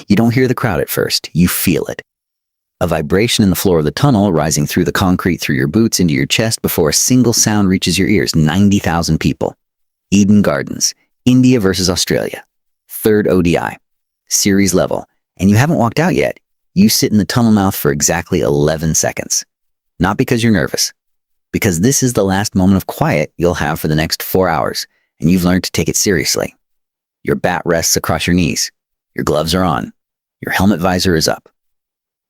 You don't hear the crowd at first, you feel it. A vibration in the floor of the tunnel rising through the concrete through your boots into your chest before a single sound reaches your ears. 90,000 people. Eden Gardens, India versus Australia. Third ODI. Series level. And you haven't walked out yet. You sit in the tunnel mouth for exactly 11 seconds. Not because you're nervous. Because this is the last moment of quiet you'll have for the next 4 hours, and you've learned to take it seriously. Your bat rests across your knees. Your gloves are on. Your helmet visor is up.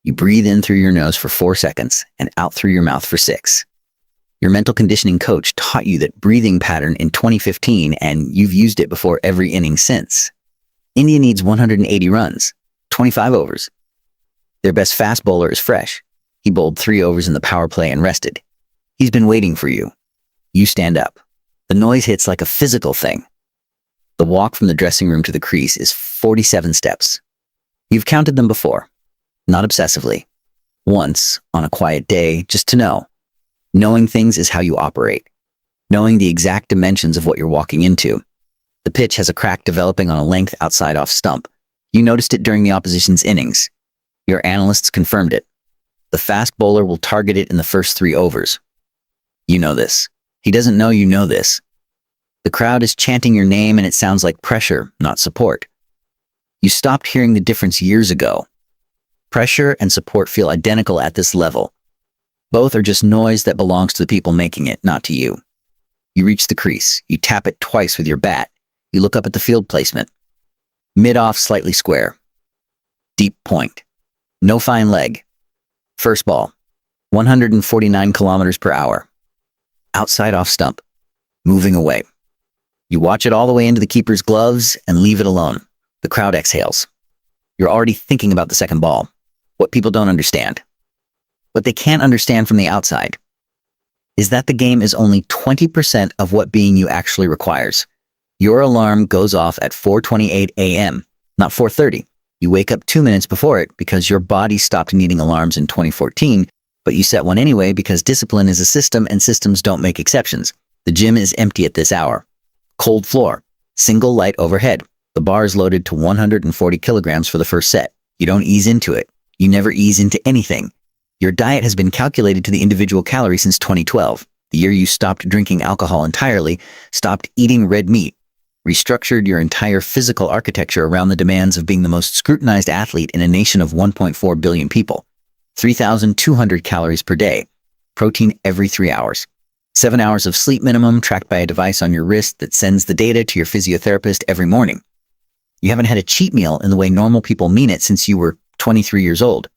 You breathe in through your nose for 4 seconds and out through your mouth for 6. Your mental conditioning coach taught you that breathing pattern in 2015, and you've used it before every inning since. India needs 180 runs, 25 overs. Their best fast bowler is fresh. He bowled 3 overs in the power play and rested. He's been waiting for you. You stand up. The noise hits like a physical thing. The walk from the dressing room to the crease is 47 steps. You've counted them before. Not obsessively. Once, on a quiet day, just to know. Knowing things is how you operate. Knowing the exact dimensions of what you're walking into. The pitch has a crack developing on a length outside off stump. You noticed it during the opposition's innings. Your analysts confirmed it. The fast bowler will target it in the first 3 overs. You know this. He doesn't know you know this. The crowd is chanting your name and it sounds like pressure, not support. You stopped hearing the difference years ago. Pressure and support feel identical at this level. Both are just noise that belongs to the people making it, not to you. You reach the crease. You tap it twice with your bat. You look up at the field placement. Mid-off, slightly square. Deep point. No fine leg. First ball. 149 kilometers per hour. Outside off stump. Moving away. You watch it all the way into the keeper's gloves and leave it alone. The crowd exhales. You're already thinking about the second ball. What people don't understand. What they can't understand from the outside is that the game is only 20% of what being you actually requires. Your alarm goes off at 4:28 a.m., not 4:30. You wake up 2 minutes before it because your body stopped needing alarms in 2014, but you set one anyway because discipline is a system and systems don't make exceptions. The gym is empty at this hour. Cold floor. Single light overhead. The bar is loaded to 140 kilograms for the first set. You don't ease into it. You never ease into anything. Your diet has been calculated to the individual calorie since 2012, the year you stopped drinking alcohol entirely, stopped eating red meat, restructured your entire physical architecture around the demands of being the most scrutinized athlete in a nation of 1.4 billion people. 3,200 calories per day. Protein every 3 hours. 7 hours of sleep minimum tracked by a device on your wrist that sends the data to your physiotherapist every morning. You haven't had a cheat meal in the way normal people mean it since you were 23 years old.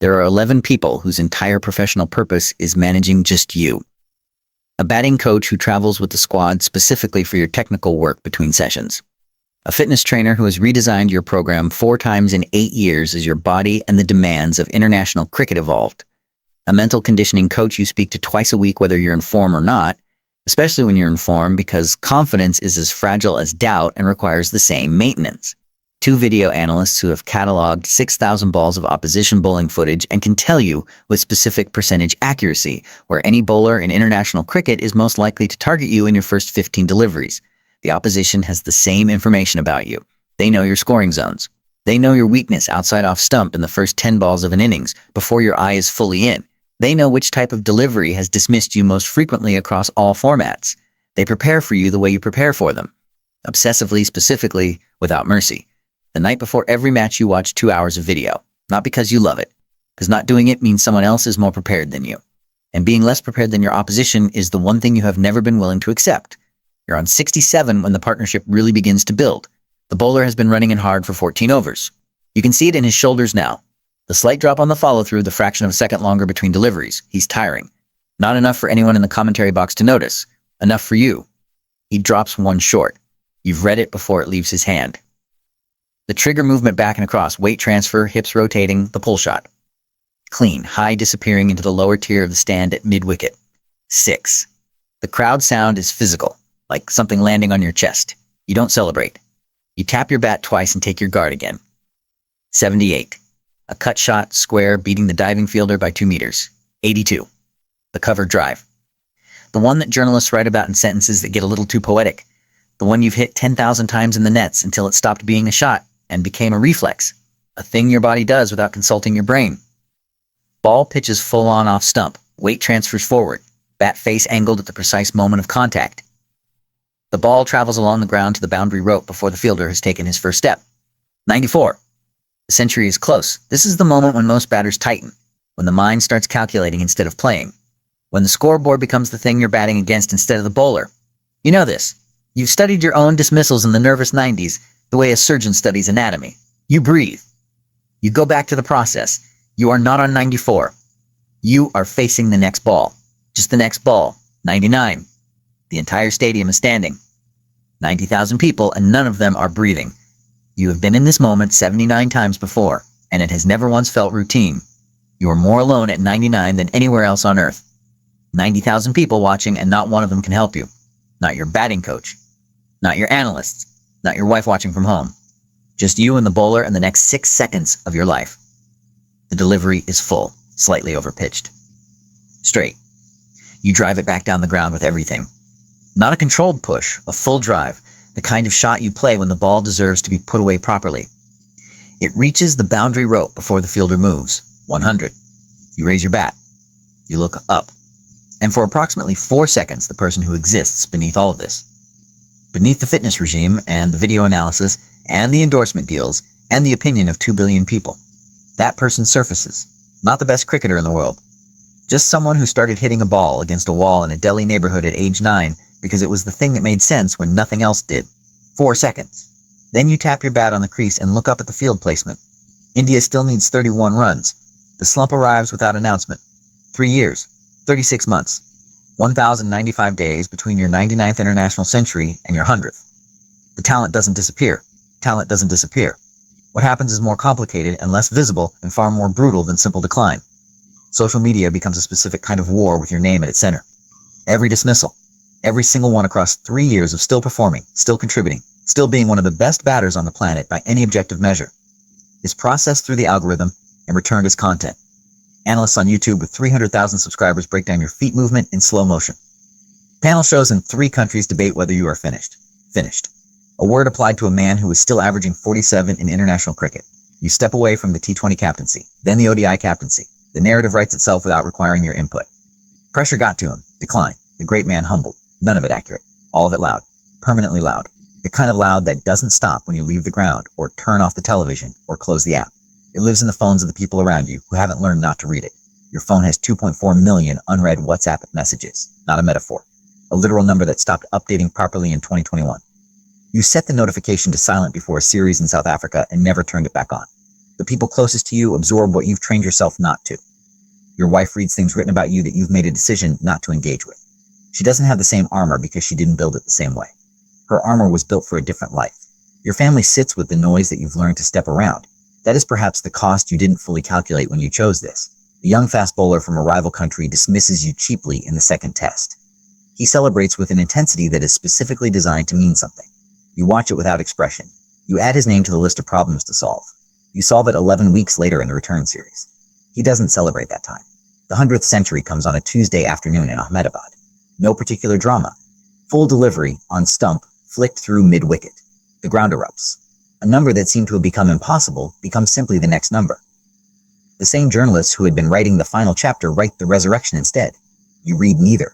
There are 11 people whose entire professional purpose is managing just you. A batting coach who travels with the squad specifically for your technical work between sessions. A fitness trainer who has redesigned your program 4 times in 8 years as your body and the demands of international cricket evolved. A mental conditioning coach you speak to twice a week whether you're in form or not, especially when you're in form because confidence is as fragile as doubt and requires the same maintenance. 2 video analysts who have cataloged 6,000 balls of opposition bowling footage and can tell you with specific percentage accuracy where any bowler in international cricket is most likely to target you in your first 15 deliveries. The opposition has the same information about you. They know your scoring zones. They know your weakness outside off stump in the first 10 balls of an innings before your eye is fully in. They know which type of delivery has dismissed you most frequently across all formats. They prepare for you the way you prepare for them. Obsessively, specifically, without mercy. The night before every match you watch 2 hours of video. Not because you love it. Because not doing it means someone else is more prepared than you. And being less prepared than your opposition is the one thing you have never been willing to accept. You're on 67 when the partnership really begins to build. The bowler has been running in hard for 14 overs. You can see it in his shoulders now. The slight drop on the follow-through, the fraction of a second longer between deliveries. He's tiring. Not enough for anyone in the commentary box to notice. Enough for you. He drops one short. You've read it before it leaves his hand. The trigger movement back and across, weight transfer, hips rotating, the pull shot. Clean, high disappearing into the lower tier of the stand at mid-wicket. 6. The crowd sound is physical, like something landing on your chest. You don't celebrate. You tap your bat twice and take your guard again. 78. A cut shot, square, beating the diving fielder by 2 meters. 82. The cover drive. The one that journalists write about in sentences that get a little too poetic. The one you've hit 10,000 times in the nets until it stopped being a shot and became a reflex. a thing your body does without consulting your brain. Ball pitches full on off stump, weight transfers forward, bat face angled at the precise moment of contact. The ball travels along the ground to the boundary rope before the fielder has taken his first step. 94. The century is close. This is the moment when most batters tighten, when the mind starts calculating instead of playing, when the scoreboard becomes the thing you're batting against instead of the bowler. You know this. You've studied your own dismissals in the nervous 90s the way a surgeon studies anatomy. You breathe. You go back to the process. You are not on 94. You are facing the next ball. Just the next ball. 99. The entire stadium is standing. 90,000 people, and none of them are breathing. You have been in this moment 79 times before, and it has never once felt routine. You are more alone at 99 than anywhere else on earth. 90,000 people watching, and not one of them can help you. Not your batting coach. Not your analysts. Not your wife watching from home. Just you and the bowler and the next 6 seconds of your life. The delivery is full, slightly overpitched. Straight. You drive it back down the ground with everything. Not a controlled push, a full drive, the kind of shot you play when the ball deserves to be put away properly. It reaches the boundary rope before the fielder moves. 100. You raise your bat. You look up. And for approximately 4 seconds, the person who exists beneath all of this, beneath the fitness regime and the video analysis and the endorsement deals and the opinion of 2 billion people, that person surfaces. Not the best cricketer in the world. Just someone who started hitting a ball against a wall in a Delhi neighborhood at age 9 because it was the thing that made sense when nothing else did. 4 seconds. Then you tap your bat on the crease and look up at the field placement. India still needs 31 runs. The slump arrives without announcement. 3 years, 36 months, 1,095 days between your 99th international century and your 100th. The talent doesn't disappear. Talent doesn't disappear. What happens is more complicated and less visible and far more brutal than simple decline. Social media becomes a specific kind of war with your name at its center. Every dismissal, every single one across 3 years of still performing, still contributing, still being one of the best batters on the planet by any objective measure, is processed through the algorithm and returned as content. Analysts on YouTube with 300,000 subscribers break down your feet movement in slow motion. Panel shows in 3 countries debate whether you are finished. Finished. A word applied to a man who is still averaging 47 in international cricket. You step away from the T20 captaincy, then the ODI captaincy. The narrative writes itself without requiring your input. Pressure got to him. Decline. The great man humbled. None of it accurate. All of it loud. Permanently loud. The kind of loud that doesn't stop when you leave the ground, or turn off the television, or close the app. It lives in the phones of the people around you who haven't learned not to read it. Your phone has 2.4 million unread WhatsApp messages. Not a metaphor. A literal number that stopped updating properly in 2021. You set the notification to silent before a series in South Africa and never turned it back on. The people closest to you absorb what you've trained yourself not to. Your wife reads things written about you that you've made a decision not to engage with. She doesn't have the same armor because she didn't build it the same way. Her armor was built for a different life. Your family sits with the noise that you've learned to step around. That is perhaps the cost you didn't fully calculate when you chose this. The young fast bowler from a rival country dismisses you cheaply in the second test. He celebrates with an intensity that is specifically designed to mean something. You watch it without expression. You add his name to the list of problems to solve. You solve it 11 weeks later in the return series. He doesn't celebrate that time. The 100th century comes on a Tuesday afternoon in Ahmedabad. No particular drama. Full delivery, on stump, flicked through mid-wicket. The ground erupts. A number that seemed to have become impossible becomes simply the next number. The same journalists who had been writing the final chapter write the resurrection instead. You read neither.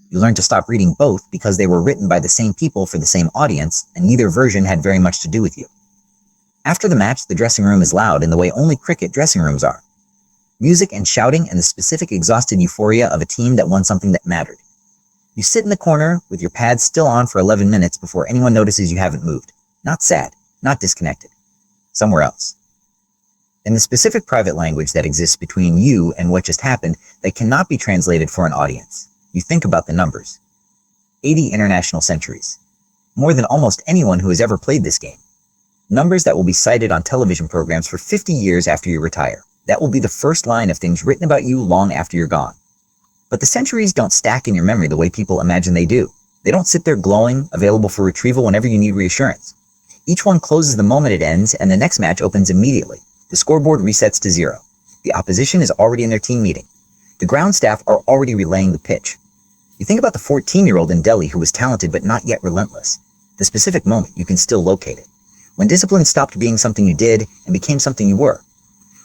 You learn to stop reading both because they were written by the same people for the same audience, and neither version had very much to do with you. After the match, the dressing room is loud in the way only cricket dressing rooms are. Music and shouting and the specific exhausted euphoria of a team that won something that mattered. You sit in the corner with your pads still on for 11 minutes before anyone notices you haven't moved. Not sad, not disconnected. Somewhere else. In the specific private language that exists between you and what just happened that cannot be translated for an audience, you think about the numbers. 80 international centuries. More than almost anyone who has ever played this game. Numbers that will be cited on television programs for 50 years after you retire. That will be the first line of things written about you long after you're gone. But the centuries don't stack in your memory the way people imagine they do. They don't sit there glowing, available for retrieval whenever you need reassurance. Each one closes the moment it ends, and the next match opens immediately. The scoreboard resets to 0. The opposition is already in their team meeting. The ground staff are already relaying the pitch. You think about the 14-year-old in Delhi who was talented but not yet relentless. The specific moment, you can still locate it. When discipline stopped being something you did and became something you were.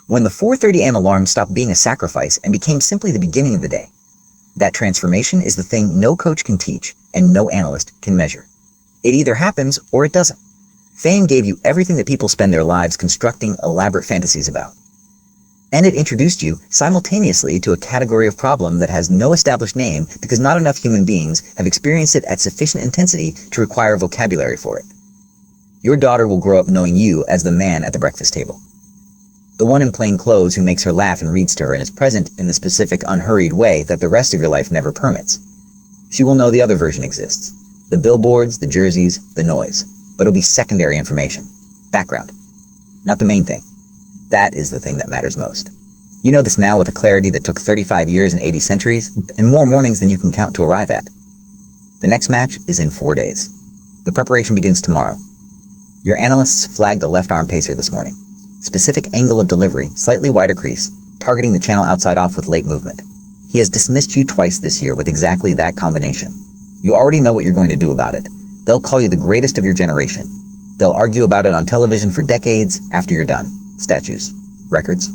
When the 4:30 a.m. alarm stopped being a sacrifice and became simply the beginning of the day. That transformation is the thing no coach can teach and no analyst can measure. It either happens or it doesn't. Fame gave you everything that people spend their lives constructing elaborate fantasies about. And it introduced you simultaneously to a category of problem that has no established name because not enough human beings have experienced it at sufficient intensity to require vocabulary for it. Your daughter will grow up knowing you as the man at the breakfast table. The one in plain clothes who makes her laugh and reads to her and is present in the specific unhurried way that the rest of your life never permits. She will know the other version exists. The billboards, the jerseys, the noise. But it'll be secondary information. Background. Not the main thing. That is the thing that matters most. You know this now with a clarity that took 35 years and 80 centuries, and more mornings than you can count to arrive at. The next match is in 4 days. The preparation begins tomorrow. Your analysts flagged the left arm pacer this morning. Specific angle of delivery, slightly wider crease, targeting the channel outside off with late movement. He has dismissed you twice this year with exactly that combination. You already know what you're going to do about it. They'll call you the greatest of your generation. They'll argue about it on television for decades after you're done. Statues, records,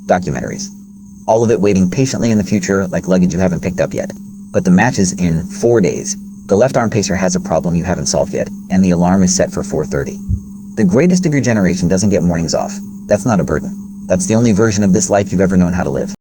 documentaries. All of it waiting patiently in the future like luggage you haven't picked up yet. But the match is in 4 days. The left arm pacer has a problem you haven't solved yet, and the alarm is set for 4:30. The greatest of your generation doesn't get mornings off. That's not a burden. That's the only version of this life you've ever known how to live.